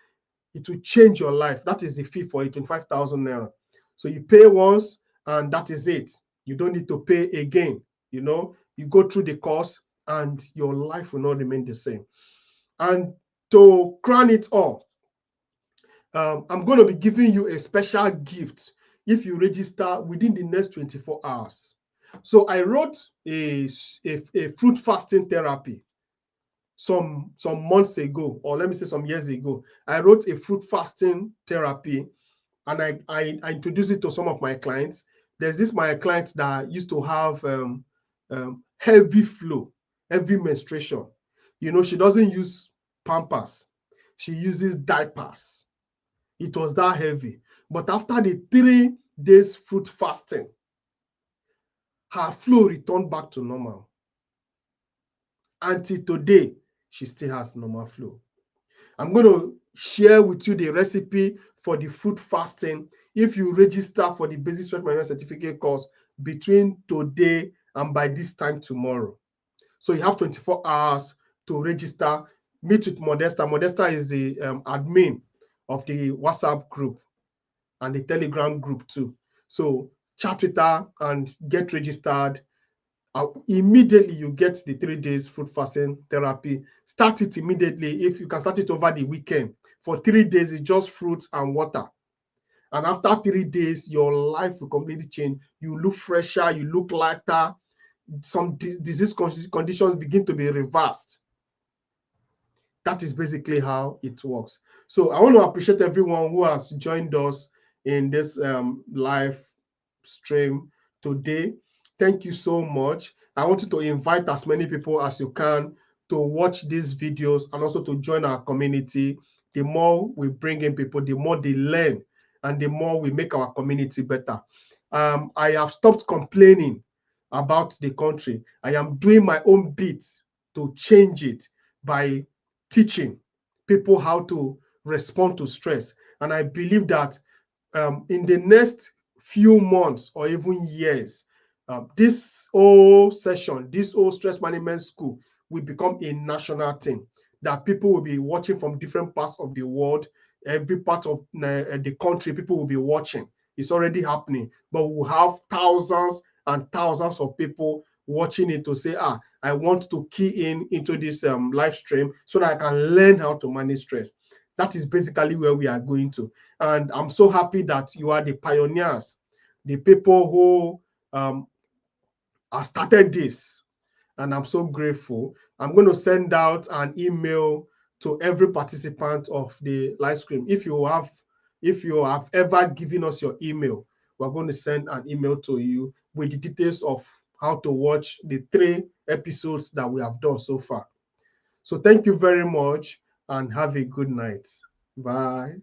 it will change your life. That is the fee for it, 25,000 naira. So you pay once and that is it. You don't need to pay again. You know, you go through the course and your life will not remain the same. And to crown it all, I'm going to be giving you a special gift if you register within the next 24 hours. So I wrote a fruit fasting therapy some months ago, or let me say some years ago. I wrote a fruit fasting therapy, and I introduced it to some of my clients. There's this my client that used to have heavy flow, heavy menstruation. You know, she doesn't use Pampers, she uses diapers. It was that heavy. But after the 3 days fruit fasting, her flow returned back to normal. Until today, she still has normal flow. I'm going to share with you the recipe for the fruit fasting if you register for the basic stress management certificate course between today and by this time tomorrow. So you have 24 hours to register. Meet with Modesta. Modesta is the admin of the WhatsApp group and the Telegram group too. So chat with her and get registered. Immediately you get the 3 days fruit fasting therapy. Start it immediately. If you can start it over the weekend, for 3 days it's just fruits and water, and after 3 days your life will completely change. You look fresher, you look lighter, some disease conditions begin to be reversed. That is basically how it works. So I want to appreciate everyone who has joined us in this live stream today. Thank you so much. I want you to invite as many people as you can to watch these videos and also to join our community. The more we bring in people, the more they learn and the more we make our community better. I have stopped complaining about the country. I am doing my own bit to change it by teaching people how to respond to stress. And I believe that in the next few months or even years, this whole session, this whole stress management school will become a national thing that people will be watching from different parts of the world, every part of the country, people will be watching. It's already happening, but we'll have thousands and thousands of people watching it to say, I want to key into this live stream so that I can learn how to manage stress. That is basically where we are going to. And I'm so happy that you are the pioneers, the people who have started this. And I'm so grateful. I'm going to send out an email to every participant of the live stream. If you have ever given us your email, we're going to send an email to you with the details of how to watch the 3 episodes that we have done so far. So thank you very much and have a good night. Bye.